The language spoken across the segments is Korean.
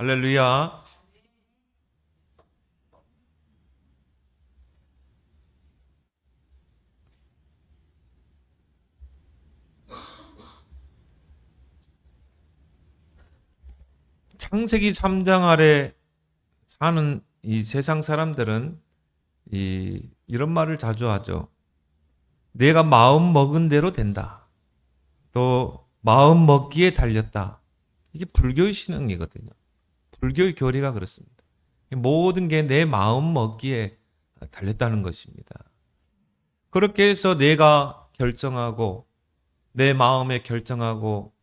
할렐루야. 창세기 3장 아래 사는 이 세상 사람들은 이런 말을 자주 하죠. 내가 마음 먹은 대로 된다. 또 마음 먹기에 달렸다. 이게 불교의 신앙이거든요. 불교의 교리가 그렇습니다. 모든 게 내 마음 먹기에 달렸다는 것입니다. 그렇게 해서 내가 결정하고 내 마음에 결정하고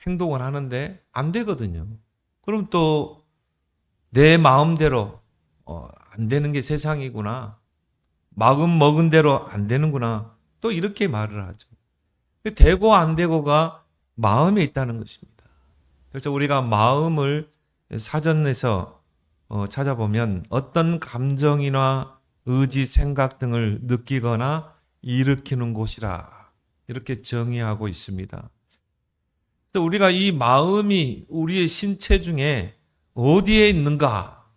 행동을 하는데 안 되거든요. 그럼 또 내 마음대로 안 되는 게 세상이구나. 마음 먹은 대로 안 되는구나. 또 이렇게 말을 하죠. 되고 안 되고가 마음에 있다는 것입니다. 그래서 우리가 마음을 사전에서 찾아보면 어떤 감정이나 의지, 생각 등을 느끼거나 일으키는 곳이라 이렇게 정의하고 있습니다. 그래서 우리가 이 마음이 우리의 신체 중에 어디에 있는가?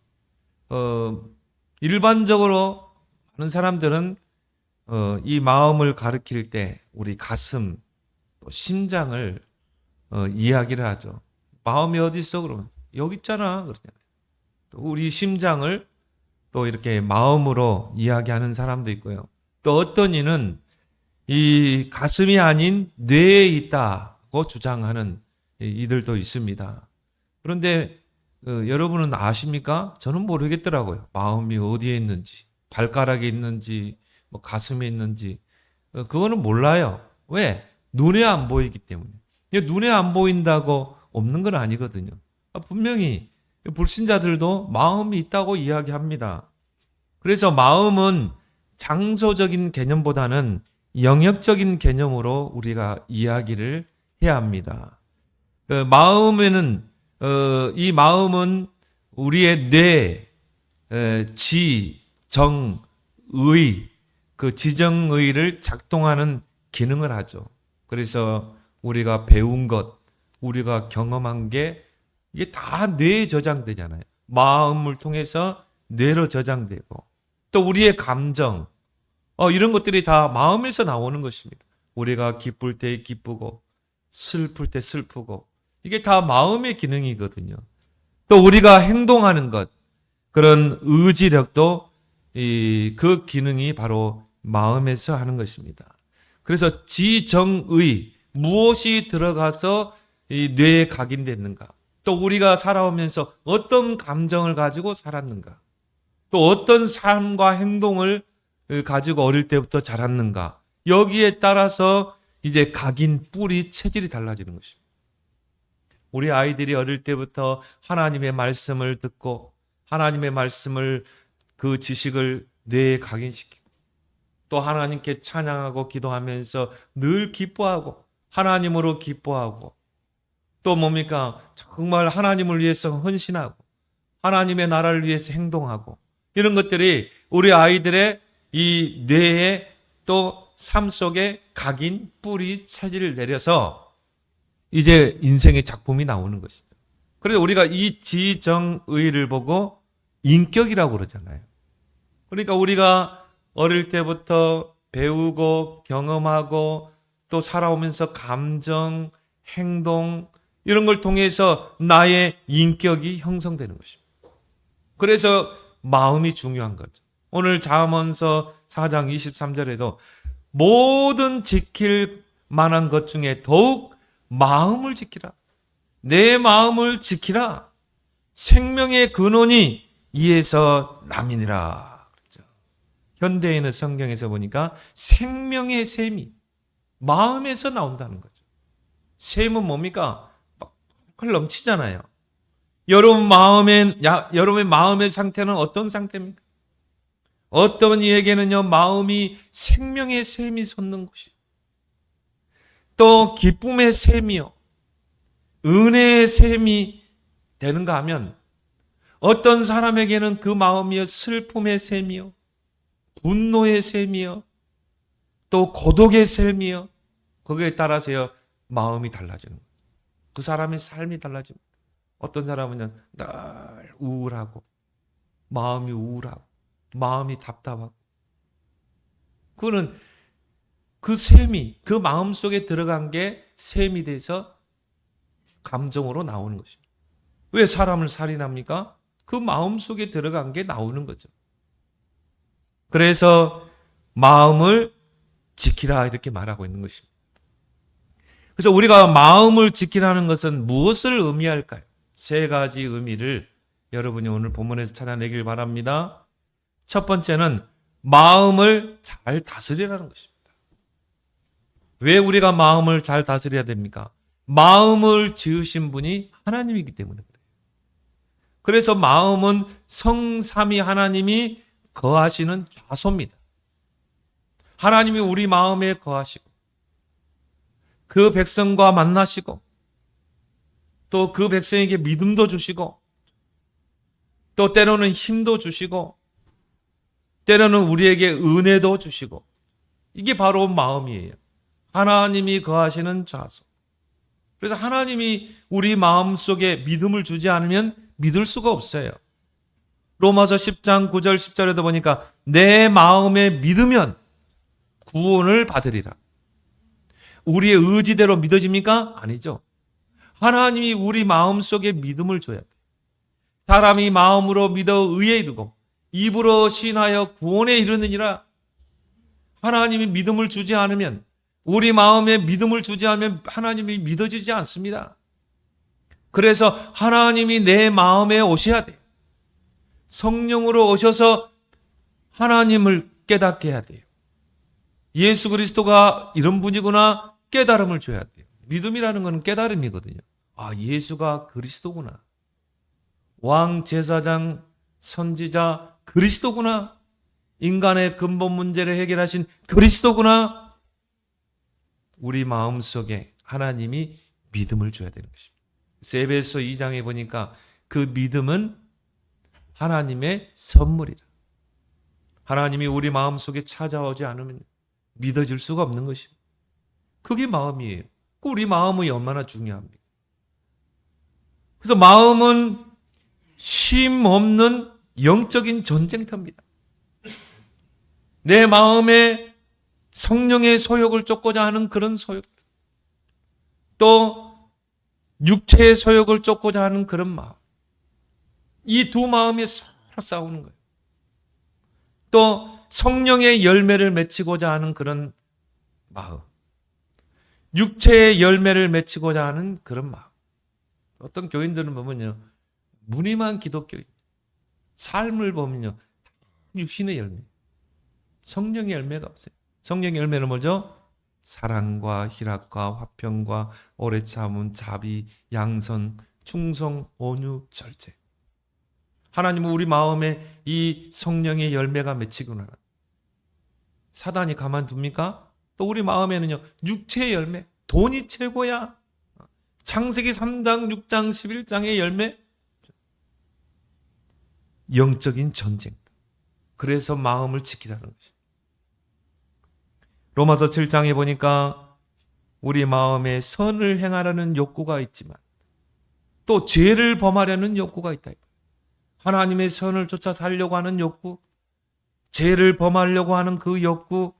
일반적으로 많은 사람들은 이 마음을 가리킬 때 우리 가슴, 또 심장을 이야기를 하죠. 마음이 어디 있어? 그러면 여기 있잖아. 그러잖아요. 또 우리 심장을 또 이렇게 마음으로 이야기하는 사람도 있고요. 또 어떤 이는 이 가슴이 아닌 뇌에 있다고 주장하는 이들도 있습니다. 그런데 여러분은 아십니까? 저는 모르겠더라고요. 마음이 어디에 있는지, 발가락에 있는지, 뭐 가슴에 있는지, 그거는 몰라요. 왜? 눈에 안 보이기 때문에. 눈에 안 보인다고 없는 건 아니거든요. 분명히 불신자들도 마음이 있다고 이야기합니다. 그래서 마음은 장소적인 개념보다는 영역적인 개념으로 우리가 이야기를 해야 합니다. 마음에는 이 마음은 우리의 뇌, 지, 정, 의, 그 지정의를 작동하는 기능을 하죠. 그래서 우리가 배운 것, 우리가 경험한 게 이게 다 뇌에 저장되잖아요. 마음을 통해서 뇌로 저장되고 또 우리의 감정, 이런 것들이 다 마음에서 나오는 것입니다. 우리가 기쁠 때 기쁘고 슬플 때 슬프고 이게 다 마음의 기능이거든요. 또 우리가 행동하는 것, 그런 의지력도 그 기능이 바로 마음에서 하는 것입니다. 그래서 지정의, 무엇이 들어가서 이 뇌에 각인됐는가? 또 우리가 살아오면서 어떤 감정을 가지고 살았는가? 또 어떤 삶과 행동을 가지고 어릴 때부터 자랐는가? 여기에 따라서 이제 각인, 뿌리, 체질이 달라지는 것입니다. 우리 아이들이 어릴 때부터 하나님의 말씀을 듣고 하나님의 말씀을 그 지식을 뇌에 각인시키고 또 하나님께 찬양하고 기도하면서 늘 기뻐하고 하나님으로 기뻐하고 또 뭡니까? 정말 하나님을 위해서 헌신하고 하나님의 나라를 위해서 행동하고 이런 것들이 우리 아이들의 이 뇌에 또 삶 속에 각인, 뿌리, 체질을 내려서 이제 인생의 작품이 나오는 것이죠. 그래서 우리가 이 지정의를 보고 인격이라고 그러잖아요. 그러니까 우리가 어릴 때부터 배우고 경험하고 또 살아오면서 감정, 행동 이런 걸 통해서 나의 인격이 형성되는 것입니다. 그래서 마음이 중요한 거죠. 오늘 잠언서 4장 23절에도 모든 지킬 만한 것 중에 더욱 마음을 지키라. 내 마음을 지키라. 생명의 근원이 이에서 남이니라. 그렇죠. 현대인의 성경에서 보니까 생명의 샘이 마음에서 나온다는 거죠. 샘은 뭡니까? 막 넘치잖아요. 여러분의 마음의 상태는 어떤 상태입니까? 어떤 이에게는요, 마음이 생명의 샘이 솟는 곳이요. 또 기쁨의 샘이요. 은혜의 샘이 되는가 하면 어떤 사람에게는 그 마음이요, 슬픔의 샘이요. 분노의 샘이요. 또 고독의 샘이요. 거기에 따라서요, 마음이 달라지는 거예요. 그 사람의 삶이 달라집니다. 어떤 사람은요, 늘 우울하고, 마음이 우울하고, 마음이 답답하고. 그거는 그 셈이, 그 마음 속에 들어간 게 셈이 돼서 감정으로 나오는 것입니다. 왜 사람을 살인합니까? 그 마음 속에 들어간 게 나오는 거죠. 그래서 마음을 지키라 이렇게 말하고 있는 것입니다. 그래서 우리가 마음을 지키라는 것은 무엇을 의미할까요? 세 가지 의미를 여러분이 오늘 본문에서 찾아내길 바랍니다. 첫 번째는 마음을 잘 다스리라는 것입니다. 왜 우리가 마음을 잘 다스려야 됩니까? 마음을 지으신 분이 하나님이기 때문에 그래요. 그래서 마음은 성삼위 하나님이 거하시는 좌소입니다. 하나님이 우리 마음에 거하시고 그 백성과 만나시고 또 그 백성에게 믿음도 주시고 또 때로는 힘도 주시고 때로는 우리에게 은혜도 주시고 이게 바로 마음이에요. 하나님이 거하시는 좌소. 그래서 하나님이 우리 마음속에 믿음을 주지 않으면 믿을 수가 없어요. 로마서 10장 9절 10절에도 보니까 내 마음에 믿으면 구원을 받으리라. 우리의 의지대로 믿어집니까? 아니죠. 하나님이 우리 마음속에 믿음을 줘야 돼요. 사람이 마음으로 믿어 의에 이르고 입으로 시인하여 구원에 이르느니라. 하나님이 믿음을 주지 않으면 우리 마음에 믿음을 주지 않으면 하나님이 믿어지지 않습니다. 그래서 하나님이 내 마음에 오셔야 돼요. 성령으로 오셔서 하나님을 깨닫게 해야 돼요. 예수 그리스도가 이런 분이구나 깨달음을 줘야 돼요. 믿음이라는 것은 깨달음이거든요. 아, 예수가 그리스도구나. 왕, 제사장, 선지자 그리스도구나. 인간의 근본 문제를 해결하신 그리스도구나. 우리 마음속에 하나님이 믿음을 줘야 되는 것입니다. 에베소 2장에 보니까 그 믿음은 하나님의 선물이다. 하나님이 우리 마음속에 찾아오지 않으면 믿어질 수가 없는 것입니다. 그게 마음이에요. 우리 마음이 얼마나 중요합니까? 그래서 마음은 쉼 없는 영적인 전쟁터입니다. 내 마음에 성령의 소욕을 쫓고자 하는 그런 소욕, 또 육체의 소욕을 쫓고자 하는 그런 마음, 이 두 마음이 서로 싸우는 거예요. 또 성령의 열매를 맺히고자 하는 그런 마음, 육체의 열매를 맺히고자 하는 그런 마음. 어떤 교인들은 보면요, 무늬만 기독교인, 삶을 보면요, 육신의 열매, 성령의 열매가 없어요. 성령의 열매는 뭐죠? 사랑과 희락과 화평과 오래 참음, 자비, 양선, 충성, 온유, 절제. 하나님은 우리 마음에 이 성령의 열매가 맺히구나. 사단이 가만둡니까? 또 우리 마음에는요, 육체의 열매, 돈이 최고야. 창세기 3장, 6장, 11장의 열매. 영적인 전쟁. 그래서 마음을 지키라는 것입니다. 로마서 7장에 보니까 우리 마음에 선을 행하려는 욕구가 있지만 또 죄를 범하려는 욕구가 있다. 하나님의 선을 쫓아 살려고 하는 욕구, 죄를 범하려고 하는 그 욕구,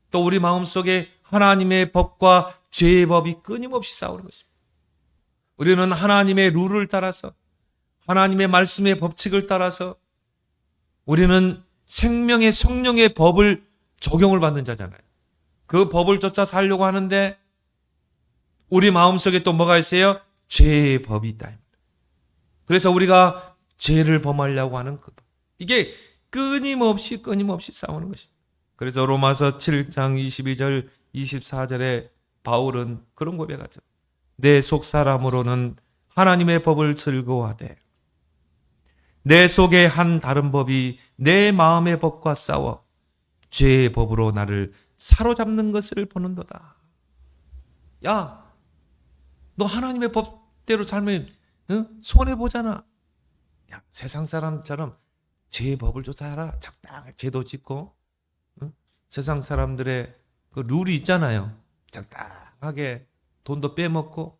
또 우리 마음속에 하나님의 법과 죄의 법이 끊임없이 싸우는 것입니다. 우리는 하나님의 룰을 따라서, 하나님의 말씀의 법칙을 따라서 우리는 생명의 성령의 법을 적용을 받는 자잖아요. 그 법을 쫓아 살려고 하는데 우리 마음속에 또 뭐가 있어요? 죄의 법이 있다. 그래서 우리가 죄를 범하려고 하는 그 법. 이게 끊임없이 싸우는 것입니다. 그래서 로마서 7장 22절 24절에 바울은 그런 고백하죠. 내 속사람으로는 하나님의 법을 즐거워하되 내 속에 한 다른 법이 내 마음의 법과 싸워 죄의 법으로 나를 사로잡는 것을 보는도다. 야, 너 하나님의 법대로 살면 손해보잖아. 야, 세상 사람처럼 죄의 법을 쫓아라. 적당히 죄도 짓고 세상 사람들의 그 룰이 있잖아요. 적당하게 돈도 빼먹고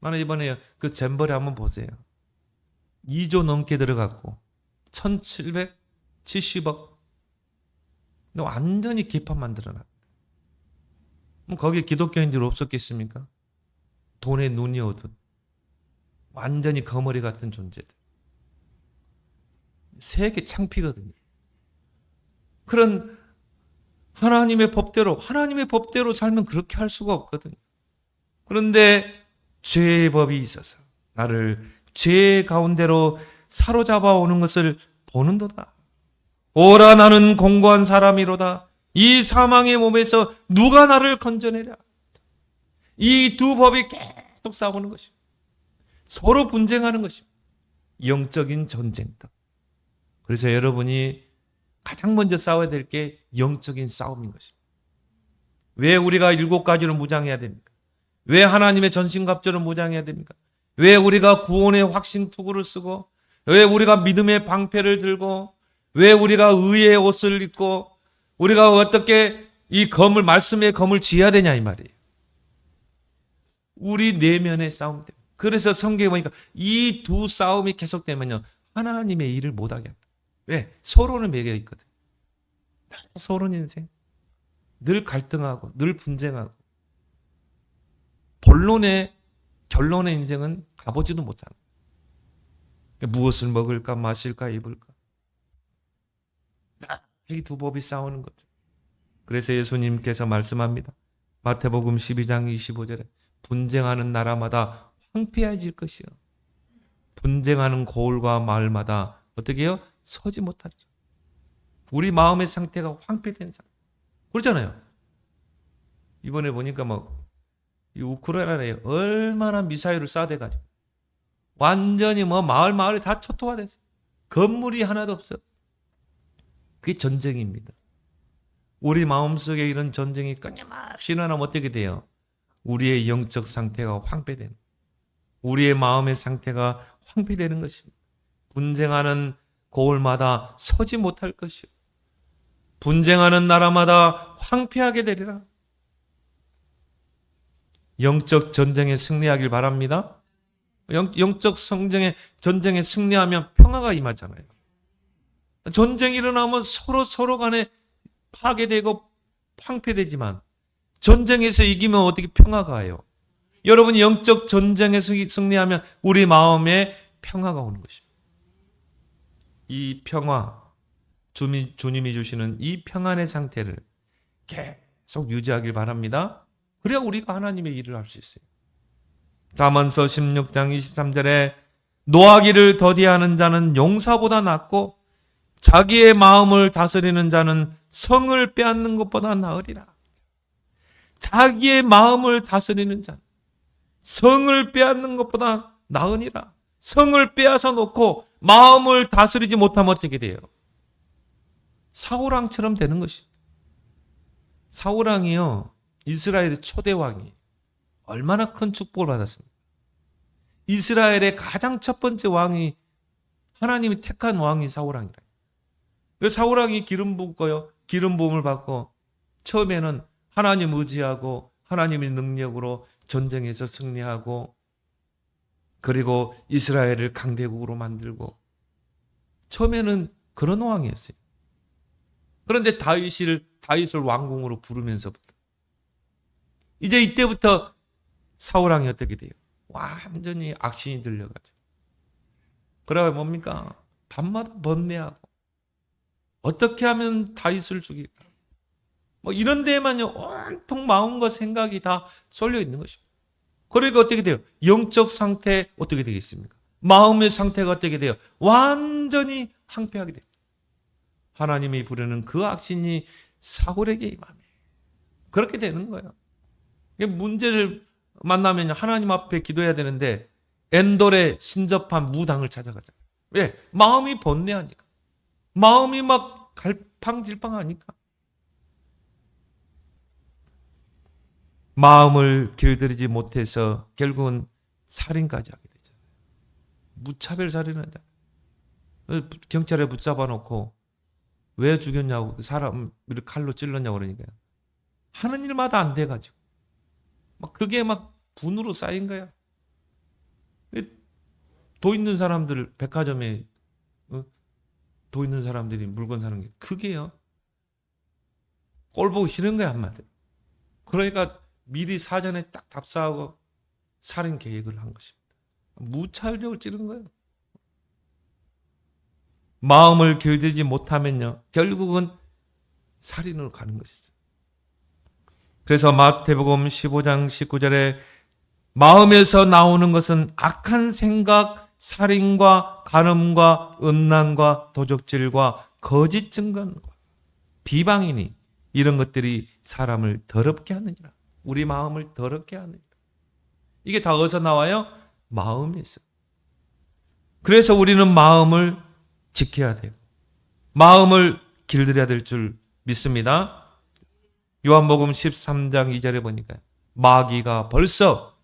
나는 이번에 그 잼버리 한번 보세요. 2조 넘게 들어갔고 1770억. 완전히 개판 만들어놨다. 거기에 기독교인들 없었겠습니까? 돈에 눈이 오듯 완전히 거머리 같은 존재들. 세계 창피거든요. 그런 하나님의 법대로 살면 그렇게 할 수가 없거든요. 그런데 죄의 법이 있어서 나를 죄 가운데로 사로잡아 오는 것을 보는도다. 오라 나는 공고한 사람이로다. 이 사망의 몸에서 누가 나를 건져내랴. 이 두 법이 계속 싸우는 것입니다. 서로 분쟁하는 것입니다. 영적인 전쟁터. 그래서 여러분이 가장 먼저 싸워야 될 게 영적인 싸움인 것입니다. 왜 우리가 7가지로 무장해야 됩니까? 왜 하나님의 전신갑주를 무장해야 됩니까? 왜 우리가 구원의 확신투구를 쓰고, 왜 우리가 믿음의 방패를 들고, 왜 우리가 의의 옷을 입고, 우리가 어떻게 이 검을, 말씀의 검을 쥐어야 되냐 이 말이에요. 우리 내면의 싸움 때문에. 그래서 성경에 보니까 이 두 싸움이 계속되면요 하나님의 일을 못하게 합니다. 왜? 서로는 매겨 있거든. 서로는 인생 늘 갈등하고 늘 분쟁하고 결론의 인생은 가보지도 못하는 거예요. 무엇을 먹을까 마실까 입을까 이 두 법이 싸우는 거죠. 그래서 예수님께서 말씀합니다. 마태복음 12장 25절에 분쟁하는 나라마다 황폐해질 것이요 분쟁하는 고을과 마을마다 어떻게 해요? 서지 못하리라. 우리 마음의 상태가 황폐된 상태. 그렇잖아요. 이번에 보니까 이 우크라이나에 얼마나 미사일을 쏴대가지고 완전히 마을이 다 초토화 됐어요. 건물이 하나도 없어요. 그게 전쟁입니다. 우리 마음속에 이런 전쟁이 끊임없이 일어나면 어떻게 돼요? 우리의 영적 상태가 황폐되는 거예요. 우리의 마음의 상태가 황폐되는 것입니다. 분쟁하는 고을마다 서지 못할 것이요 분쟁하는 나라마다 황폐하게 되리라. 영적 전쟁에 승리하길 바랍니다. 영적 전쟁에 승리하면 평화가 임하잖아요. 전쟁이 일어나면 서로 간에 파괴되고 황폐되지만 전쟁에서 이기면 어떻게 평화가 와요? 여러분이 영적 전쟁에서 승리하면 우리 마음에 평화가 오는 것입니다. 이 평화, 주님이 주시는 이 평안의 상태를 계속 유지하길 바랍니다. 그래야 우리가 하나님의 일을 할 수 있어요. 잠언서 16장 23절에 노하기를 더디하는 자는 용사보다 낫고 자기의 마음을 다스리는 자는 성을 빼앗는 것보다 나으리라. 자기의 마음을 다스리는 자는 성을 빼앗는 것보다 나으니라. 성을 빼앗아 놓고 마음을 다스리지 못하면 어떻게 돼요? 사울왕처럼 되는 것입니다. 사울왕이요, 이스라엘의 초대 왕이 얼마나 큰 축복을 받았습니까? 이스라엘의 가장 첫 번째 왕이 하나님이 택한 왕이 사울왕이라. 사울왕이 기름 부음을 받고 처음에는 하나님 의지하고 하나님의 능력으로 전쟁에서 승리하고 그리고 이스라엘을 강대국으로 만들고 처음에는 그런 왕이었어요. 그런데 다윗을 왕궁으로 부르면서부터 이제 이때부터 사울왕이 어떻게 돼요? 완전히 악신이 들려가지고 그래야 뭡니까? 밤마다 번뇌하고 어떻게 하면 다윗을 죽일까? 이런 데에만요 온통 마음과 생각이 다 쏠려 있는 것입니다. 그러니까 어떻게 돼요? 영적 상태 어떻게 되겠습니까? 마음의 상태가 어떻게 돼요? 완전히 황폐하게 돼요. 하나님이 부르는 그 악신이 사울에게 임하며 그렇게 되는 거예요. 문제를 만나면 하나님 앞에 기도해야 되는데 엔돌에 신접한 무당을 찾아가잖아요. 왜? 마음이 번뇌하니까. 마음이 막 갈팡질팡하니까. 마음을 길들이지 못해서 결국은 살인까지 하게 되잖아요. 무차별 살인하잖아요. 경찰에 붙잡아 놓고 왜 죽였냐고 사람을 칼로 찔렀냐고 그러니까 하는 일마다 안 돼가지고 그게 막 분으로 쌓인 거야. 도 있는 사람들 백화점에 도 있는 사람들이 물건 사는 게 크게요. 꼴 보기 싫은 거야 한마디로. 그러니까 미리 사전에 딱 답사하고 살인 계획을 한 것입니다. 무차별적으로 찌른 거예요. 마음을 길들이지 못하면요 결국은 살인으로 가는 것이죠. 그래서 마태복음 15장 19절에 마음에서 나오는 것은 악한 생각, 살인과 간음과 음란과 도적질과 거짓 증언과 비방이니 이런 것들이 사람을 더럽게 하느니라. 우리 마음을 더럽게 하느니라. 이게 다 어디서 나와요? 마음에서. 그래서 우리는 마음을 지켜야 돼요. 마음을 길들여야 될 줄 믿습니다. 요한복음 13장 2절에 보니까 마귀가 벌써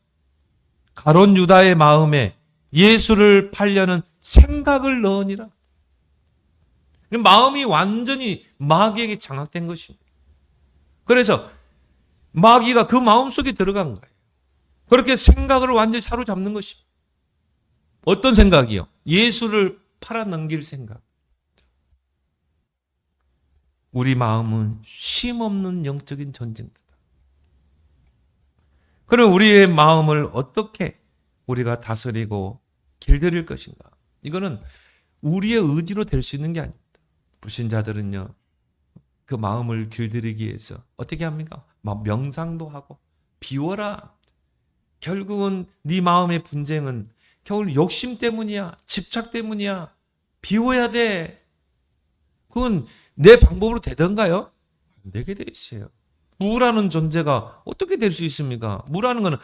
가룟 유다의 마음에 예수를 팔려는 생각을 넣으니라. 마음이 완전히 마귀에게 장악된 것입니다. 그래서 마귀가 그 마음속에 들어간 거예요. 그렇게 생각을 완전히 사로잡는 것입니다. 어떤 생각이요? 예수를 팔아넘길 생각. 우리 마음은 쉼없는 영적인 전쟁터다. 그럼 우리의 마음을 어떻게 우리가 다스리고 길들일 것인가? 이거는 우리의 의지로 될 수 있는 게 아닙니다. 불신자들은요, 그 마음을 길들이기 위해서 어떻게 합니까? 막 명상도 하고 비워라. 결국은 네 마음의 분쟁은 결국 욕심 때문이야. 집착 때문이야. 비워야 돼. 그건 내 방법으로 되던가요? 안 되게 돼 있어요. 무라는 존재가 어떻게 될 수 있습니까? 무라는 거는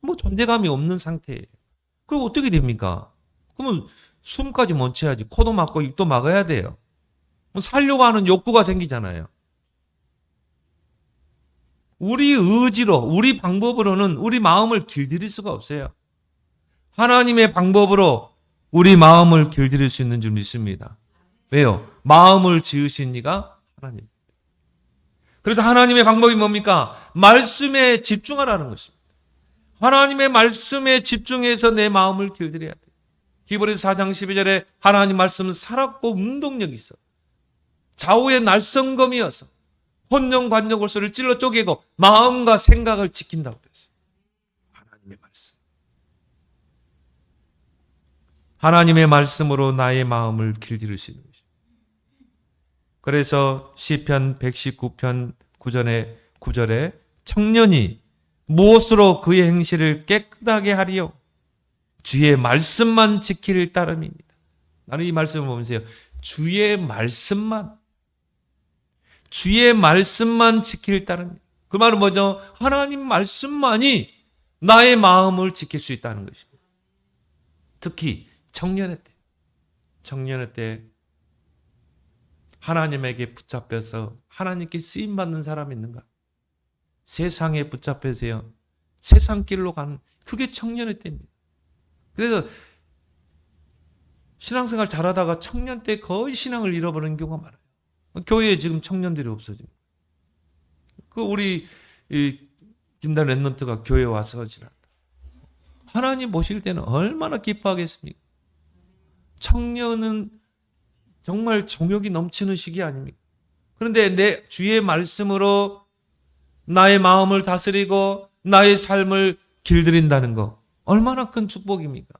뭐 존재감이 없는 상태예요. 그럼 어떻게 됩니까? 그러면 숨까지 멈춰야지. 코도 막고 입도 막아야 돼요. 살려고 하는 욕구가 생기잖아요. 우리 의지로, 우리 방법으로는 우리 마음을 길들일 수가 없어요. 하나님의 방법으로 우리 마음을 길들일 수 있는 줄 믿습니다. 왜요? 마음을 지으신 이가 하나님. 그래서 하나님의 방법이 뭡니까? 말씀에 집중하라는 것입니다. 하나님의 말씀에 집중해서 내 마음을 길들여야 돼요. 히브리서 4장 12절에 하나님 말씀은 살았고 운동력이 있어. 좌우의 날성검이어서 혼령 관역 골수를 찔러 쪼개고 마음과 생각을 지킨다고 그랬어요. 하나님의 말씀. 하나님의 말씀으로 나의 마음을 길들일 수 있는 것입니다. 그래서 시편 119편 9절에 청년이 무엇으로 그의 행실을 깨끗하게 하리요? 주의 말씀만 지킬 따름입니다. 나는 이 말씀을 보면서요. 주의 말씀만 지킬 따름입니다. 그 말은 뭐죠? 하나님 말씀만이 나의 마음을 지킬 수 있다는 것입니다. 특히 청년의 때 하나님에게 붙잡혀서 하나님께 쓰임받는 사람이 있는가? 세상에 붙잡혀서요. 세상 길로 가는 그게 청년의 때입니다. 그래서 신앙생활 잘하다가 청년 때 거의 신앙을 잃어버리는 경우가 많아요. 교회에 지금 청년들이 없어집니다. 우리 김단 랩런트가 교회에 와서 지났다. 하나님 보실 때는 얼마나 기뻐하겠습니까? 청년은 정말 정욕이 넘치는 시기 아닙니까? 그런데 내 주의 말씀으로 나의 마음을 다스리고 나의 삶을 길들인다는 거 얼마나 큰 축복입니까?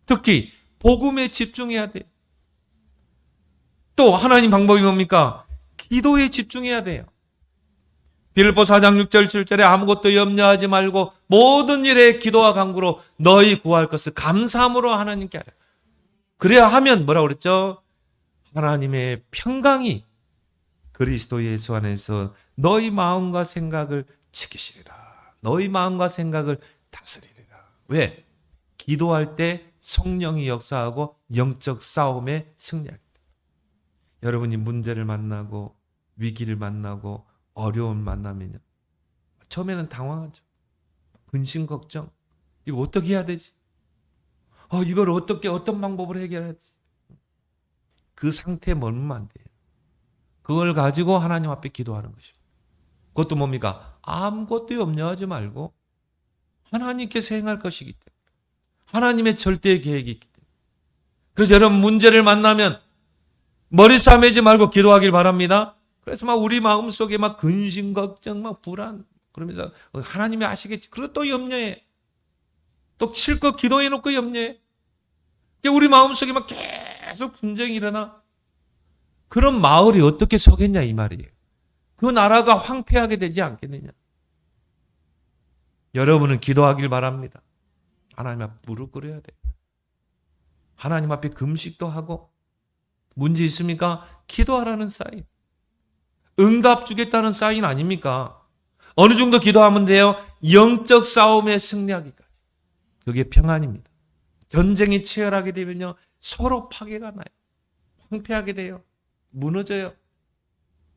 특히 복음에 집중해야 돼요. 또 하나님 방법이 뭡니까? 기도에 집중해야 돼요. 빌립보 4장 6절 7절에 아무것도 염려하지 말고 모든 일에 기도와 간구로 너희 구할 것을 감사함으로 하나님께 하라. 그래야 하면 뭐라고 그랬죠? 하나님의 평강이 그리스도 예수 안에서 너희 마음과 생각을 지키시리라. 너희 마음과 생각을 다스리리라. 왜? 기도할 때 성령이 역사하고 영적 싸움에 승리합니다. 여러분이 문제를 만나고 위기를 만나고 어려움을 만나면요. 처음에는 당황하죠. 근심 걱정. 이거 어떻게 해야 되지? 이걸 어떤 방법으로 해결해야 되지? 그 상태에 머물면 안 돼요. 그걸 가지고 하나님 앞에 기도하는 것입니다. 그것도 뭡니까? 아무것도 염려하지 말고 하나님께서 행할 것이기 때문에. 하나님의 절대 계획이 있기 때문에. 그래서 여러분 문제를 만나면 머리 싸매지 말고 기도하길 바랍니다. 그래서 막 우리 마음속에 막 근심, 걱정, 막 불안 그러면서 하나님이 아시겠지. 그리고 또 염려해. 또 실컷 기도해놓고 염려해. 우리 마음속에 막 계속 분쟁이 일어나. 그런 마을이 어떻게 서겠냐 이 말이에요. 그 나라가 황폐하게 되지 않겠느냐. 여러분은 기도하길 바랍니다. 하나님 앞에 무릎 꿇어야 돼. 하나님 앞에 금식도 하고 문제 있습니까? 기도하라는 사인. 응답 주겠다는 사인 아닙니까? 어느 정도 기도하면 돼요? 영적 싸움에 승리하기까지. 그게 평안입니다. 전쟁이 치열하게 되면요. 서로 파괴가 나요. 황폐하게 돼요. 무너져요.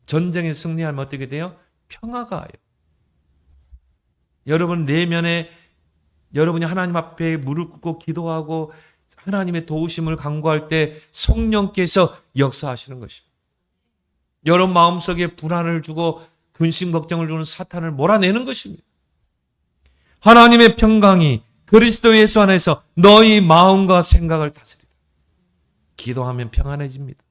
전쟁에 승리하면 어떻게 돼요? 평화가 와요. 여러분 내면에 여러분이 하나님 앞에 무릎 꿇고 기도하고 하나님의 도우심을 간구할 때 성령께서 역사하시는 것입니다. 여러분 마음속에 불안을 주고 근심 걱정을 주는 사탄을 몰아내는 것입니다. 하나님의 평강이 그리스도 예수 안에서 너희 마음과 생각을 다스리다. 기도하면 평안해집니다.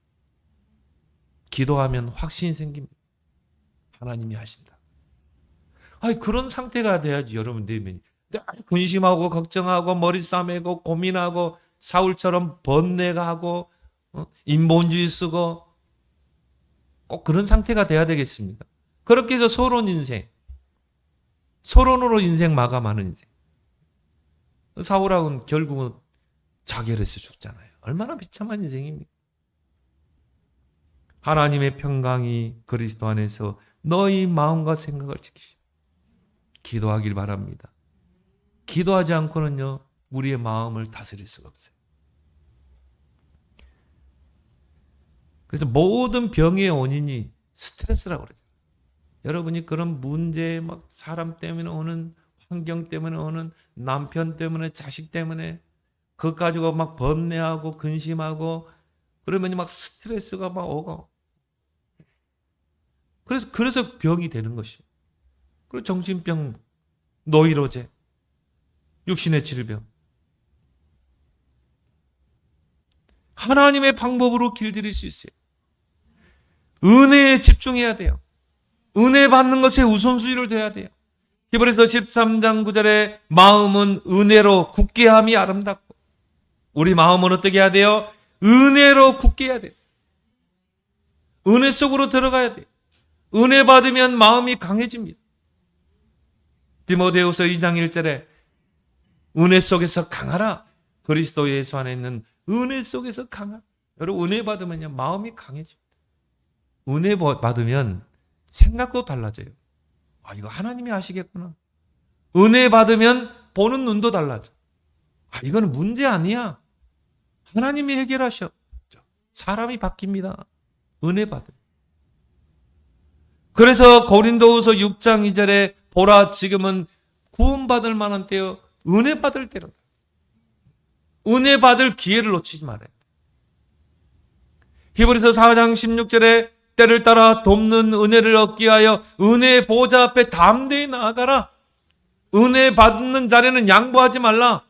기도하면 확신이 생깁니다. 하나님이 하신다. 그런 상태가 돼야지 여러분 내면이. 근심하고 걱정하고 머리 싸매고 고민하고 사울처럼 번뇌가 하고 인본주의 쓰고 꼭 그런 상태가 돼야 되겠습니까? 그렇게 해서 서론 인생, 서론으로 인생 마감하는 인생. 사울하고는 결국은 자결해서 죽잖아요. 얼마나 비참한 인생입니까? 하나님의 평강이 그리스도 안에서 너희 마음과 생각을 지키시오. 기도하길 바랍니다. 기도하지 않고는요, 우리의 마음을 다스릴 수가 없어요. 그래서 모든 병의 원인이 스트레스라고 그러죠. 여러분이 그런 문제, 막 사람 때문에 오는, 환경 때문에 오는, 남편 때문에, 자식 때문에, 그것 가지고 막 번뇌하고 근심하고, 그러면 막 스트레스가 막 오고. 그래서 병이 되는 것입니다. 그리고 정신병, 노이로제, 육신의 질병. 하나님의 방법으로 길들일 수 있어요. 은혜에 집중해야 돼요. 은혜 받는 것에 우선순위를 둬야 돼요. 히브리서 13장 9절에 마음은 은혜로 굳게 함이 아름답고, 우리 마음은 어떻게 해야 돼요? 은혜로 굳게 해야 돼요. 은혜 속으로 들어가야 돼요. 은혜 받으면 마음이 강해집니다. 디모데후서 2장 1절에 은혜 속에서 강하라. 그리스도 예수 안에 있는 은혜 속에서 강하라. 여러분 은혜 받으면요 마음이 강해집니다. 은혜 받으면 생각도 달라져요. 이거 하나님이 하시겠구나. 은혜 받으면 보는 눈도 달라져. 이거는 문제 아니야. 하나님이 해결하셔. 사람이 바뀝니다. 은혜 받으면. 그래서 고린도후서 6장 2절에 보라 지금은 구원받을 만한 때요 은혜 받을 때로다. 은혜 받을 기회를 놓치지 말아요. 히브리서 4장 16절에 때를 따라 돕는 은혜를 얻기 위하여 은혜의 보좌 앞에 담대히 나아가라. 은혜 받는 자리는 양보하지 말라.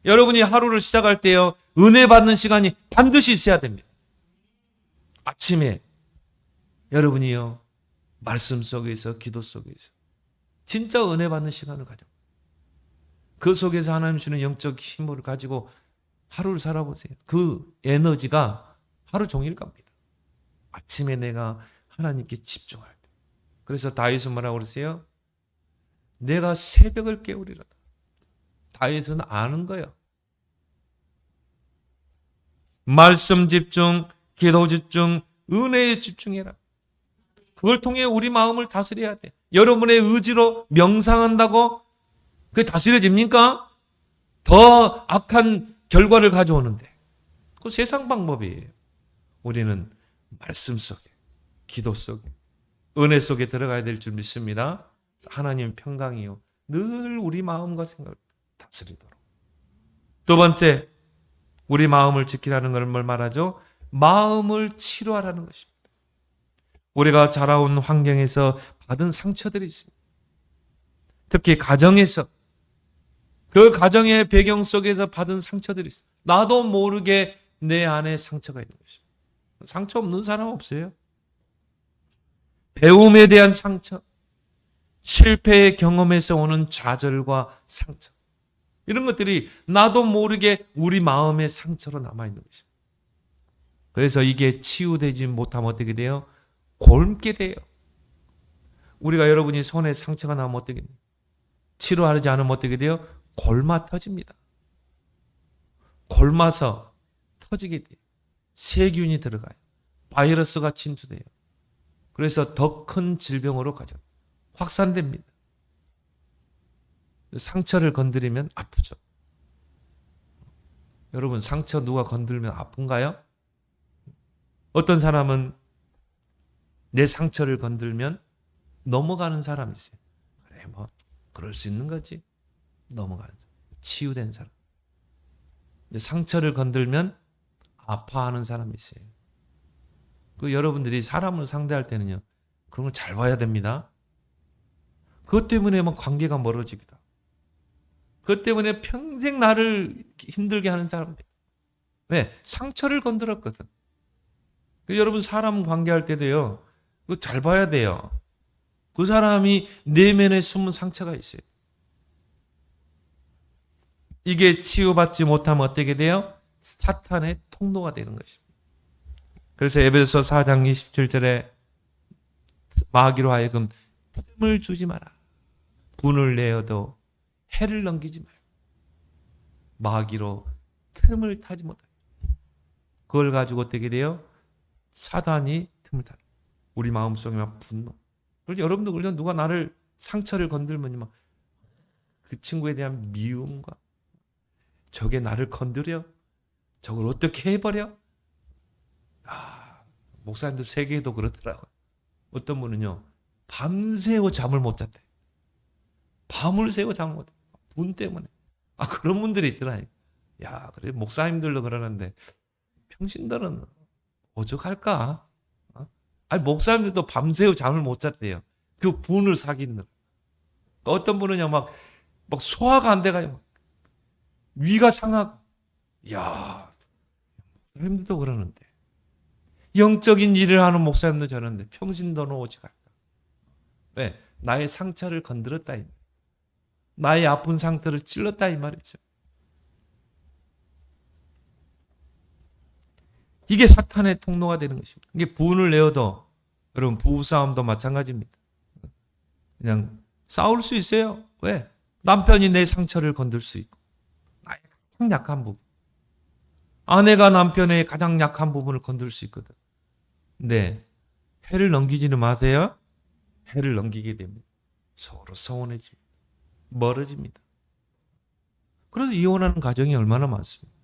여러분이 하루를 시작할 때요 은혜 받는 시간이 반드시 있어야 됩니다. 아침에 여러분이요 말씀 속에서 기도 속에서 진짜 은혜 받는 시간을 가져. 그 속에서 하나님 주는 영적 힘을 가지고 하루를 살아보세요. 그 에너지가 하루 종일 갑니다. 아침에 내가 하나님께 집중할 때. 그래서 다윗은 뭐라고 그러세요? 내가 새벽을 깨우리로다. 다윗은 아는 거예요. 말씀 집중, 기도 집중, 은혜에 집중해라. 그걸 통해 우리 마음을 다스려야 돼. 여러분의 의지로 명상한다고 그게 다스려집니까? 더 악한 결과를 가져오는데. 그 세상 방법이에요. 우리는 말씀 속에, 기도 속에, 은혜 속에 들어가야 될 줄 믿습니다. 하나님 평강이요. 늘 우리 마음과 생각을 다스리도록. 두 번째, 우리 마음을 지키라는 걸 뭘 말하죠? 마음을 치료하라는 것입니다. 우리가 자라온 환경에서 받은 상처들이 있습니다. 특히 가정에서 그 가정의 배경 속에서 받은 상처들이 있어요. 나도 모르게 내 안에 상처가 있는 것입니다. 상처 없는 사람 없어요. 배움에 대한 상처, 실패의 경험에서 오는 좌절과 상처, 이런 것들이 나도 모르게 우리 마음의 상처로 남아있는 것입니다. 그래서 이게 치유되지 못하면 어떻게 돼요? 곪게 돼요. 우리가 여러분이 손에 상처가 나면 어떻게 돼요? 치료하지 않으면 어떻게 돼요? 골마 터집니다. 골마서 터지게 돼요. 세균이 들어가요. 바이러스가 침투돼요. 그래서 더 큰 질병으로 가죠. 확산됩니다. 상처를 건드리면 아프죠. 여러분, 상처 누가 건들면 아픈가요? 어떤 사람은 내 상처를 건들면 넘어가는 사람이 있어요. 그래, 뭐 그럴 수 있는 거지. 넘어가는 사람. 치유된 사람. 근데 상처를 건들면 아파하는 사람이 있어요. 그 여러분들이 사람을 상대할 때는요, 그런 걸 잘 봐야 됩니다. 그것 때문에 막 관계가 멀어지기도 하고, 그것 때문에 평생 나를 힘들게 하는 사람들. 왜? 상처를 건드렸거든. 여러분, 사람 관계할 때도요, 그거 잘 봐야 돼요. 그 사람이 내면에 숨은 상처가 있어요. 이게 치유받지 못하면 어떻게 돼요? 사탄의 통로가 되는 것입니다. 그래서 에베소 4장 27절에 마귀로 하여금 틈을 주지 마라. 분을 내어도 해를 넘기지 마라. 마귀로 틈을 타지 못하게. 그걸 가지고 어떻게 돼요? 사단이 틈을 타요. 우리 마음속에 막 분노. 그래서 여러분도 그러죠. 누가 나를 상처를 건들면 막 그 친구에 대한 미움과 저게 나를 건드려? 저걸 어떻게 해버려? 목사님들 세계에도 그렇더라고요. 어떤 분은요, 밤새워 잠을 못 잤대. 밤을 새워 잠을 못 잤대. 분 때문에. 그런 분들이 있더라니까. 야, 그래, 목사님들도 그러는데, 평신들은 오죽할까? 목사님들도 밤새워 잠을 못 잤대요. 그 분을 사귀는. 어떤 분은요, 막 소화가 안 돼가요. 위가 상하고. 야, 목사님들도 그러는데. 영적인 일을 하는 목사님도 저러는데 평신도는 오직 않다. 왜? 나의 상처를 건드렸다. 나의 아픈 상태를 찔렀다 이 말이죠. 이게 사탄의 통로가 되는 것입니다. 이게 분을 내어도, 여러분, 부부싸움도 마찬가지입니다. 그냥 싸울 수 있어요. 왜? 남편이 내 상처를 건들 수 있고, 나의 가장 약한 부분, 아내가 남편의 가장 약한 부분을 건들 수 있거든. 근데 해를 넘기지는 마세요. 해를 넘기게 됩니다. 서로 서운해집니다. 멀어집니다. 그래서 이혼하는 가정이 얼마나 많습니다.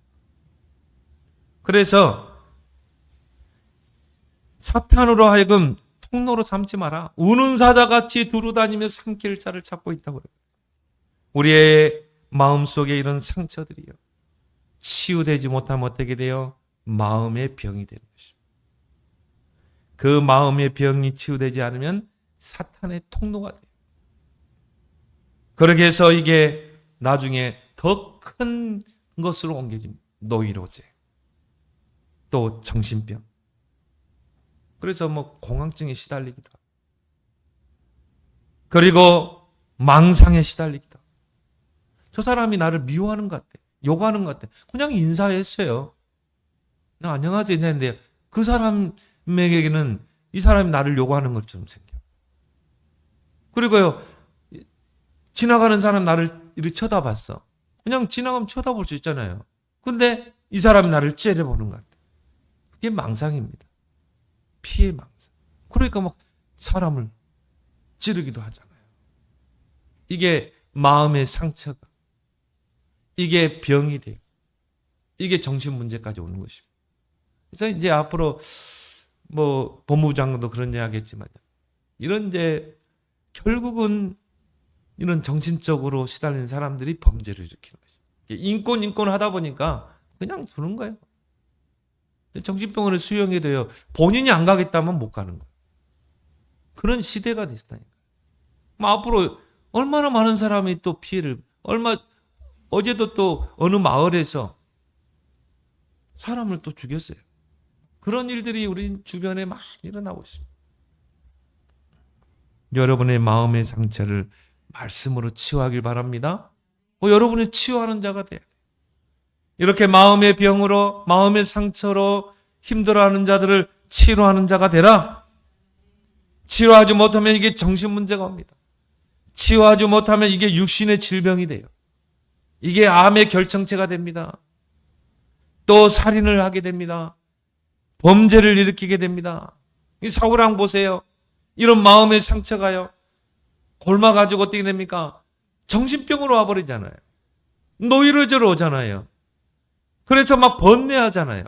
그래서 사탄으로 하여금 통로로 삼지 마라. 우는 사자같이 두루다니며 삼킬 자를 찾고 있다고 그래요. 우리의 마음속에 이런 상처들이요, 치유되지 못하면 어떻게 돼요? 마음의 병이 되는 것입니다. 그 마음의 병이 치유되지 않으면 사탄의 통로가 돼요. 그렇게 해서 이게 나중에 더 큰 것으로 옮겨집니다. 노이로제, 또 정신병. 그래서 공황증에 시달리기도 하고, 그리고 망상에 시달리기도 하고. 저 사람이 나를 미워하는 것 같아. 욕하는 것 같아. 그냥 인사했어요. 그냥 안녕하세요 했는데 그 사람에게는 이 사람이 나를 욕하는 것처럼 생겨. 그리고요, 지나가는 사람 나를 이렇게 쳐다봤어. 그냥 지나가면 쳐다볼 수 있잖아요. 근데 이 사람이 나를 째려보는 것 같아. 그게 망상입니다. 피해 망상. 그러니까 사람을 찌르기도 하잖아요. 이게 마음의 상처가, 이게 병이 돼요. 이게 정신 문제까지 오는 것입니다. 그래서 이제 앞으로 법무부 장관도 그런 이야기 하겠지만, 이런 결국은 이런 정신적으로 시달리는 사람들이 범죄를 일으키는 것이죠. 인권 하다 보니까 그냥 두는 거예요. 정신병원에 수용해도요, 본인이 안 가겠다면 못 가는 거예요. 그런 시대가 됐다니까. 앞으로 얼마나 많은 사람이 또 피해를, 어제도 또 어느 마을에서 사람을 또 죽였어요. 그런 일들이 우리 주변에 많이 일어나고 있습니다. 여러분의 마음의 상처를 말씀으로 치유하길 바랍니다. 여러분이 치유하는 자가 돼요. 이렇게 마음의 병으로, 마음의 상처로 힘들어하는 자들을 치료하는 자가 되라. 치료하지 못하면 이게 정신 문제가 옵니다. 치유하지 못하면 이게 육신의 질병이 돼요. 이게 암의 결정체가 됩니다. 또 살인을 하게 됩니다. 범죄를 일으키게 됩니다. 이 사울왕 보세요. 이런 마음의 상처가요. 골마가지고 어떻게 됩니까? 정신병으로 와버리잖아요. 노이로제로 오잖아요. 그래서 막 번뇌하잖아요.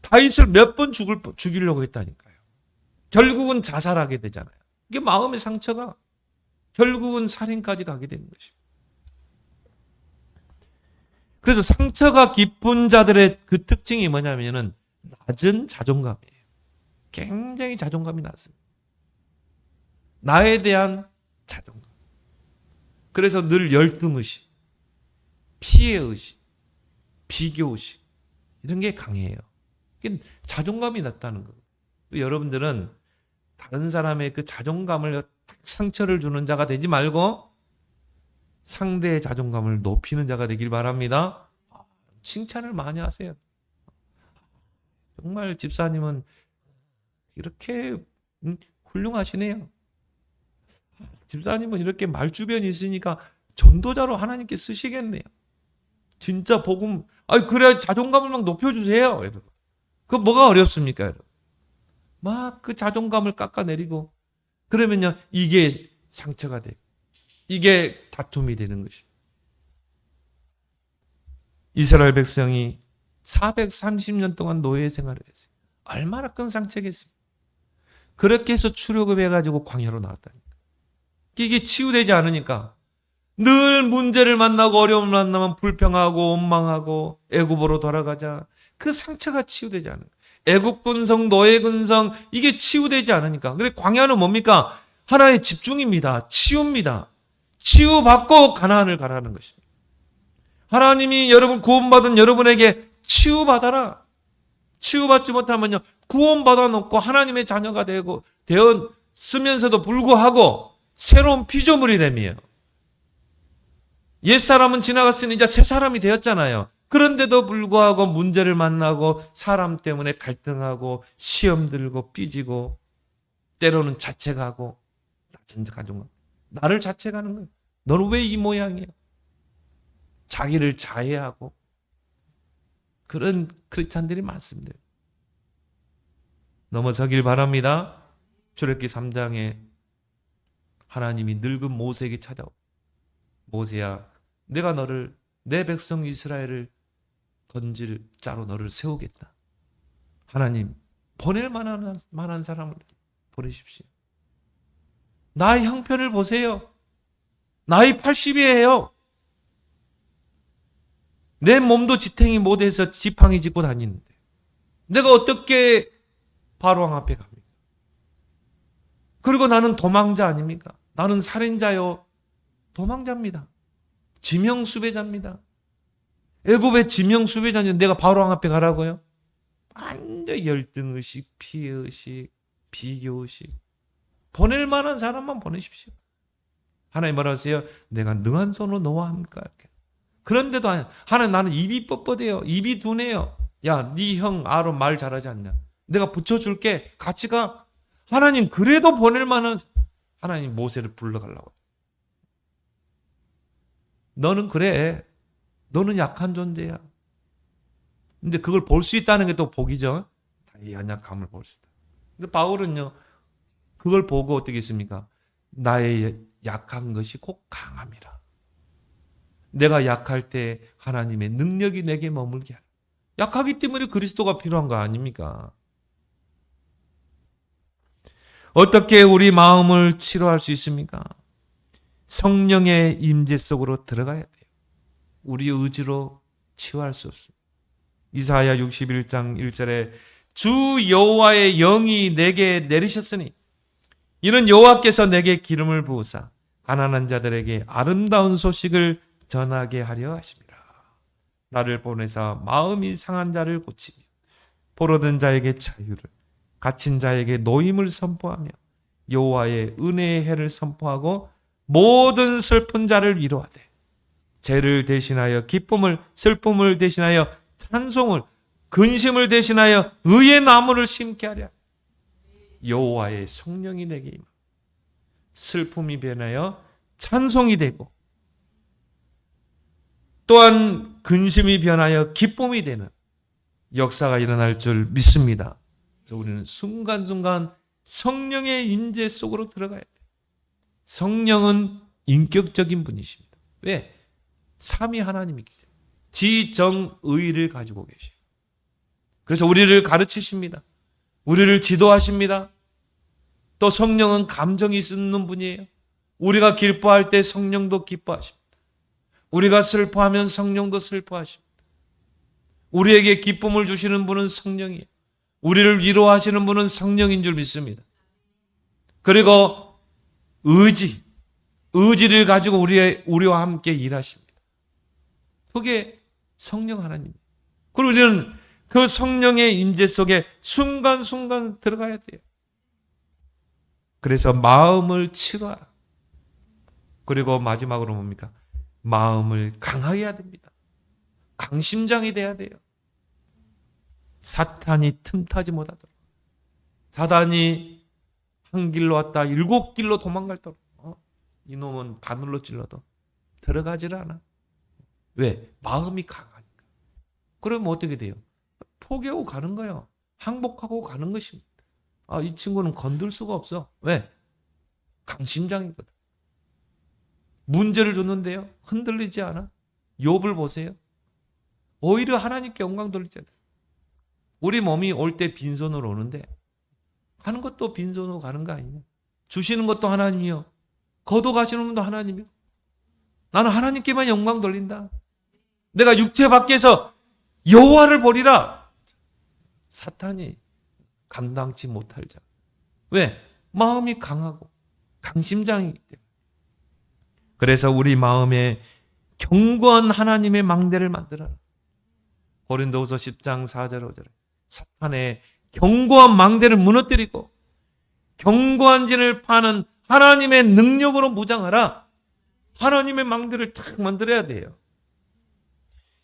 다윗을 몇 번 죽이려고 했다니까요. 결국은 자살하게 되잖아요. 이게 마음의 상처가 결국은 살인까지 가게 되는 것입니다. 그래서 상처가 깊은 자들의 그 특징이 뭐냐면은 낮은 자존감이에요. 굉장히 자존감이 낮습니다. 나에 대한 자존감. 그래서 늘 열등의식, 피해의식, 비교의식 이런 게 강해요. 이게 자존감이 낮다는 거예요. 여러분들은 다른 사람의 그 자존감을 상처를 주는 자가 되지 말고 상대의 자존감을 높이는 자가 되길 바랍니다. 칭찬을 많이 하세요. 정말 집사님은 이렇게 훌륭하시네요. 집사님은 이렇게 말주변이 있으니까 전도자로 하나님께 쓰시겠네요. 진짜 복음, 그래 자존감을 막 높여주세요. 여러분. 그 뭐가 어렵습니까, 여러분? 막 그 자존감을 깎아내리고 그러면요 이게 상처가 돼요. 이게 다툼이 되는 것입니다. 이스라엘 백성이 430년 동안 노예 생활을 했어요. 얼마나 큰 상처겠습니까? 그렇게 해서 출애굽해가지고 광야로 나왔다니까. 이게 치유되지 않으니까 늘 문제를 만나고 어려움을 만나면 불평하고 원망하고 애굽으로 돌아가자. 그 상처가 치유되지 않으니까. 애굽 근성, 노예 근성 이게 치유되지 않으니까. 그래 광야는 뭡니까? 하나의 집중입니다. 치유입니다. 치유받고 가나안을 가라는 것입니다. 하나님이 여러분 구원받은 여러분에게 치유받아라. 치유받지 못하면요 구원받아 놓고 하나님의 자녀가 되었으면서도 불구하고 새로운 피조물이 되며 옛사람은 지나갔으니 이제 새 사람이 되었잖아요. 그런데도 불구하고 문제를 만나고 사람 때문에 갈등하고 시험 들고 삐지고 때로는 자책하고 낮은 자존감. 나를 자책하는 거예요. 너는 왜 이 모양이야? 자기를 자해하고 그런 크리스찬들이 많습니다. 넘어서길 바랍니다. 출애굽기 3장에 하나님이 늙은 모세에게 찾아오고 모세야 내가 너를 내 백성 이스라엘을 건질 자로 너를 세우겠다. 하나님 보낼 만한 사람을 보내십시오. 나의 형편을 보세요. 나이 80이에요. 내 몸도 지탱이 못해서 지팡이 짚고 다니는데 내가 어떻게 바로왕 앞에 갑니까? 그리고 나는 도망자 아닙니까? 나는 살인자요. 도망자입니다. 지명수배자입니다. 애굽의 지명수배자인데 내가 바로왕 앞에 가라고요? 완전 열등의식, 피해의식, 비교의식. 보낼 만한 사람만 보내십시오. 하나님 뭐라 하세요? 내가 능한 손으로 너와 함께 할게. 그런데도 하나님 나는 입이 뻣뻣해요. 입이 둔해요. 야, 네 형 아론 말 잘하지 않냐? 내가 붙여줄게. 같이 가. 하나님 그래도 보낼 만한 하나님 모세를 불러가려고. 너는 그래. 너는 약한 존재야. 근데 그걸 볼 수 있다는 게 또 복이죠. 이 연약함을 볼 수 있다. 근데 바울은요. 그걸 보고 어떻게 했습니까? 나의 약한 것이 곧 강함이라. 내가 약할 때 하나님의 능력이 내게 머물게 하라. 약하기 때문에 그리스도가 필요한 거 아닙니까? 어떻게 우리 마음을 치료할 수 있습니까? 성령의 임재 속으로 들어가야 돼요. 우리 의지로 치유할 수 없습니다. 이사야 61장 1절에 주 여호와의 영이 내게 내리셨으니 이는 여호와께서 내게 기름을 부으사 가난한 자들에게 아름다운 소식을 전하게 하려 하심이라. 나를 보내사 마음이 상한 자를 고치며 포로된 자에게 자유를, 갇힌 자에게 노임을 선포하며 여호와의 은혜의 해를 선포하고 모든 슬픈 자를 위로하되 죄를 대신하여 기쁨을, 슬픔을 대신하여 찬송을, 근심을 대신하여 의의 나무를 심게 하랴. 여호와의 성령이 내게 임하 슬픔이 변하여 찬송이 되고 또한 근심이 변하여 기쁨이 되는 역사가 일어날 줄 믿습니다. 그래서 우리는 순간순간 성령의 임재 속으로 들어가야 돼요. 성령은 인격적인 분이십니다. 왜? 삼위 하나님이기 때문에 지정의를 가지고 계셔요. 그래서 우리를 가르치십니다. 우리를 지도하십니다. 또 성령은 감정이 있는 분이에요. 우리가 기뻐할 때 성령도 기뻐하십니다. 우리가 슬퍼하면 성령도 슬퍼하십니다. 우리에게 기쁨을 주시는 분은 성령이에요. 우리를 위로하시는 분은 성령인 줄 믿습니다. 그리고 의지를 가지고 우리와 함께 일하십니다. 그게 성령 하나님. 그리고 우리는 그 성령의 임재 속에 순간순간 들어가야 돼요. 그래서 마음을 치료하라. 그리고 마지막으로 뭡니까? 마음을 강하게 해야 됩니다. 강심장이 돼야 돼요. 사탄이 틈타지 못하도록. 사단이 한 길로 왔다 7길로 도망갈도록. 이놈은 바늘로 찔러도 들어가질 않아. 왜? 마음이 강하니까. 그러면 어떻게 돼요? 포기하고 가는 거예요. 항복하고 가는 것입니다. 이 친구는 건들 수가 없어. 왜? 강심장이거든. 문제를 줬는데요. 흔들리지 않아. 욥을 보세요. 오히려 하나님께 영광 돌리잖아요. 우리 몸이 올 때 빈손으로 오는데 가는 것도 빈손으로 가는 거 아니냐. 주시는 것도 하나님이요. 거둬가시는 분도 하나님이요. 나는 하나님께만 영광 돌린다. 내가 육체 밖에서 여호와를 보리라. 사탄이 감당치 못할 자. 왜? 마음이 강하고 강심장이기 때문에. 그래서 우리 마음에 견고한 하나님의 망대를 만들어라. 고린도후서 10장 4절 5절에 사탄의 견고한 망대를 무너뜨리고 견고한 진을 파는 하나님의 능력으로 무장하라. 하나님의 망대를 탁 만들어야 돼요.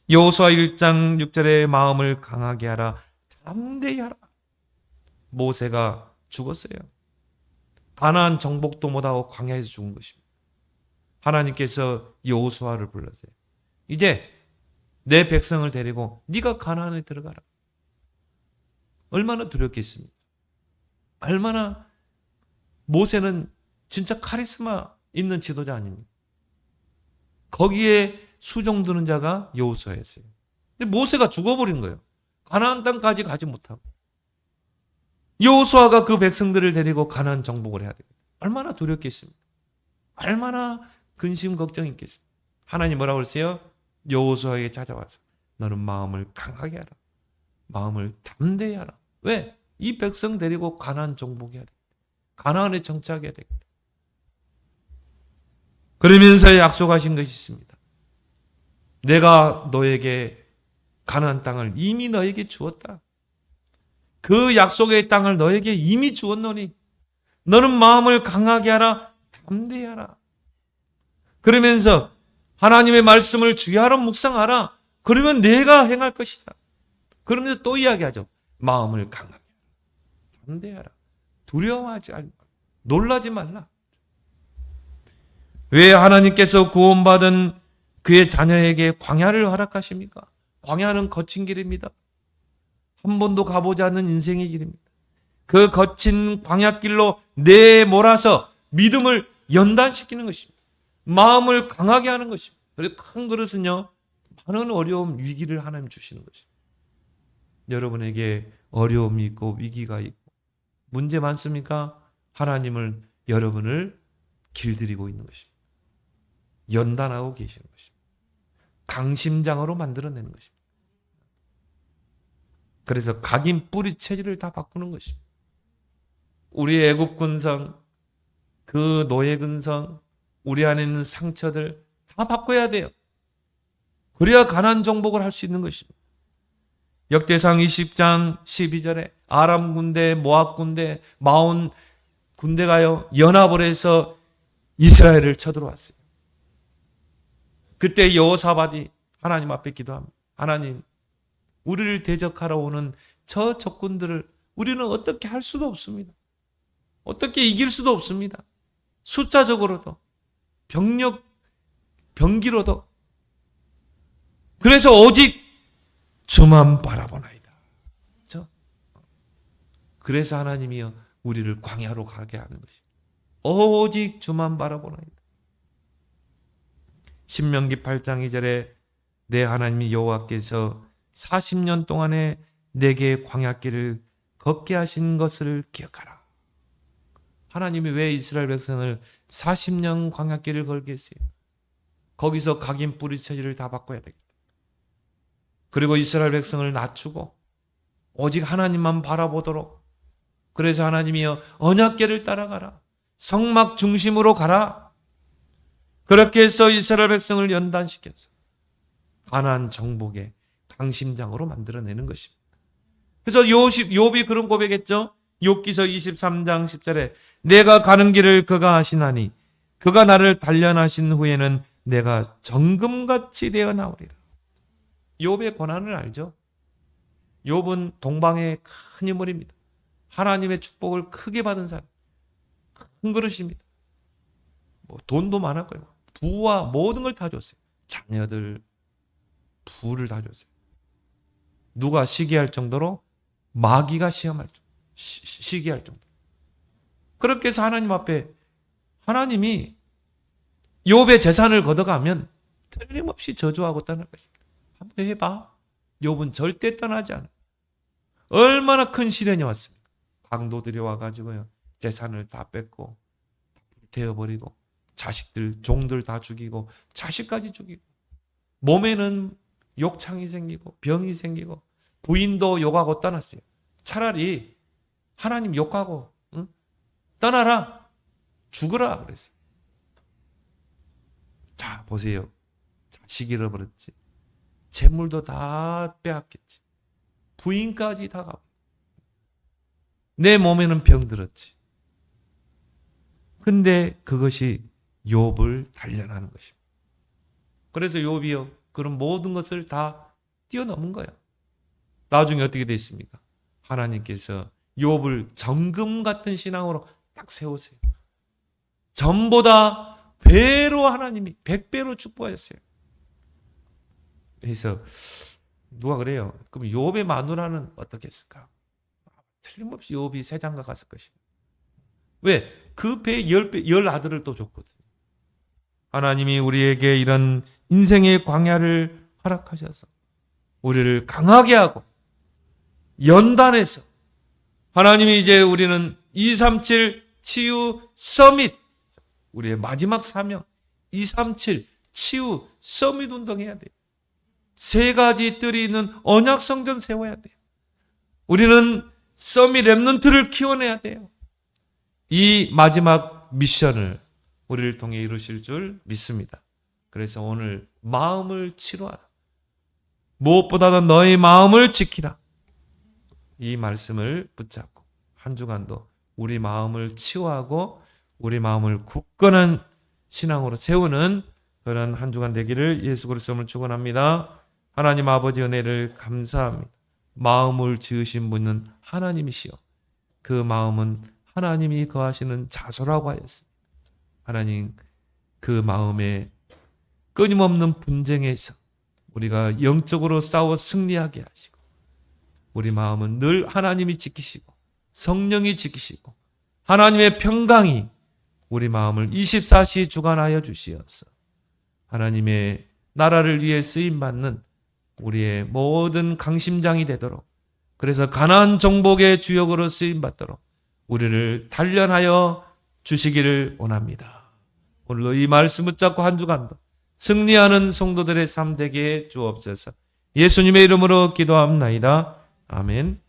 여호수아 1장 6절에 마음을 강하게 하라. 담대히 하라. 모세가 죽었어요. 가나안 정복도 못하고 광야에서 죽은 것입니다. 하나님께서 여호수아를 불렀어요. 이제 내 백성을 데리고 네가 가나안에 들어가라. 얼마나 두렵겠습니까? 얼마나 모세는 진짜 카리스마 있는 지도자 아닙니까? 거기에 수종드는 자가 여호수아였어요. 근데 모세가 죽어버린 거예요. 가나안 땅까지 가지 못하고. 여호수아가 그 백성들을 데리고 가나안 정복을 해야 돼요. 얼마나 두렵겠습니까? 얼마나 근심 걱정이 있겠습니까? 하나님 뭐라고 그러세요? 여호수아에게 찾아와서 너는 마음을 강하게 하라. 마음을 담대히 하라. 왜? 이 백성 데리고 가나안 정복해야 돼. 가나안에 정착해야 돼. 그러면서 약속하신 것이 있습니다. 내가 너에게 가나안 땅을 이미 너에게 주었다. 그 약속의 땅을 너에게 이미 주었노니 너는 마음을 강하게 하라. 담대히 하라. 그러면서 하나님의 말씀을 주야로 묵상하라. 그러면 내가 행할 것이다. 그러면서 또 이야기하죠. 마음을 강하게 하라. 담대하라. 두려워하지 말라. 놀라지 말라. 왜 하나님께서 구원받은 그의 자녀에게 광야를 허락하십니까? 광야는 거친 길입니다. 한 번도 가보지 않는 인생의 길입니다. 그 거친 광야길로 내몰아서 믿음을 연단시키는 것입니다. 마음을 강하게 하는 것입니다. 그리고 큰 그릇은요, 많은 어려움, 위기를 하나님 주시는 것입니다. 여러분에게 어려움이 있고 위기가 있고 문제 많습니까? 하나님을 여러분을 길들이고 있는 것입니다. 연단하고 계시는 것입니다. 강심장으로 만들어내는 것입니다. 그래서 각인 뿌리 체질을 다 바꾸는 것입니다. 우리 애굽 근성, 그 노예 근성, 우리 안에 있는 상처들 다 바꿔야 돼요. 그래야 가나안 정복을 할 수 있는 것입니다. 역대상 20장 12절에 아람 군대, 모압 군대, 마온 군대가요 연합을 해서 이스라엘을 쳐들어왔어요. 그때 여호사밧이 하나님 앞에 기도합니다. 하나님, 우리를 대적하러 오는 저 적군들을 우리는 어떻게 할 수도 없습니다. 어떻게 이길 수도 없습니다. 숫자적으로도 병기로도. 그래서 오직 주만 바라보나이다. 그렇죠? 그래서 하나님이요 우리를 광야로 가게 하는 것입니다. 오직 주만 바라보나이다. 신명기 8장 2절에 내 하나님 여호와께서 40년 동안에 내게 광야길을 걷게 하신 것을 기억하라. 하나님이 왜 이스라엘 백성을 40년 광야길을 걸게 했어요? 거기서 각인 뿌리처리를 다 바꿔야 되겠다. 그리고 이스라엘 백성을 낮추고 오직 하나님만 바라보도록. 그래서 하나님이여 언약궤를 따라가라. 성막 중심으로 가라. 그렇게 해서 이스라엘 백성을 연단시켜서 가나안 정복의 강심장으로 만들어내는 것입니다. 그래서 욥이 그런 고백했죠. 욥기서 23장 10절에 내가 가는 길을 그가 아시나니 그가 나를 단련하신 후에는 내가 정금같이 되어 나오리라. 욥의 고난을 알죠? 욥은 동방의 큰 인물입니다. 하나님의 축복을 크게 받은 사람. 큰 그릇입니다. 돈도 많았고요. 부와 모든 걸 다 줬어요. 자녀들, 부를 다 줬어요. 누가 시기할 정도로 마귀가 시험할 정도, 시기할 정도. 그렇게 해서 하나님 앞에 하나님이 욥의 재산을 걷어가면 틀림없이 저주하고 떠날 것입니다. 한번 해봐. 욥은 절대 떠나지 않아요. 얼마나 큰 시련이 왔습니까? 강도들이 와가지고요 재산을 다 뺏고 불태워버리고 자식들, 종들 다 죽이고 자식까지 죽이고 몸에는 욕창이 생기고 병이 생기고 부인도 욕하고 떠났어요. 차라리 하나님 욕하고 떠나라, 죽으라 그랬어요. 자 보세요. 자식 잃어버렸지. 재물도 다 빼앗겼지. 부인까지 다 가고 내 몸에는 병들었지. 근데 그것이 욥을 단련하는 것입니다. 그래서 욥이요 그런 모든 것을 다 뛰어넘은 거예요. 나중에 어떻게 됐습니까? 하나님께서 욥을 정금 같은 신앙으로 딱 세우세요. 전보다 배로 하나님이 100배로 축복하셨어요. 그래서 누가 그래요. 그럼 욥의 마누라는 어떻겠을까? 틀림없이 욥이 새 장가 갔을 것이다. 왜? 그 배에 10배, 10 아들을 또 줬거든요. 하나님이 우리에게 이런 인생의 광야를 허락하셔서 우리를 강하게 하고 연단해서 하나님이 이제 우리는 237 치유 서밋 우리의 마지막 사명 237 치유 서밋 운동해야 돼요. 세 가지 뜰이 있는 언약 성전 세워야 돼요. 우리는 서밋 렘넌트를 키워내야 돼요. 이 마지막 미션을 우리를 통해 이루실 줄 믿습니다. 그래서 오늘 마음을 치료하라. 무엇보다도 너의 마음을 지키라. 이 말씀을 붙잡고 한 주간도 우리 마음을 치유하고 우리 마음을 굳건한 신앙으로 세우는 그런 한 주간 되기를 예수 그리스도를 축원합니다. 하나님 아버지 은혜를 감사합니다. 마음을 지으신 분은 하나님이시여 그 마음은 하나님이 거하시는 자소라고 하였습니다. 하나님 그 마음에 끊임없는 분쟁에서 우리가 영적으로 싸워 승리하게 하시고 우리 마음은 늘 하나님이 지키시고 성령이 지키시고 하나님의 평강이 우리 마음을 24시 주관하여 주시어서 하나님의 나라를 위해 쓰임받는 우리의 모든 강심장이 되도록 그래서 가나안 정복의 주역으로 쓰임받도록 우리를 단련하여 주시기를 원합니다. 오늘도 이 말씀 붙잡고 한 주간도 승리하는 성도들의 삶 되게 주옵소서. 예수님의 이름으로 기도합나이다. 아멘.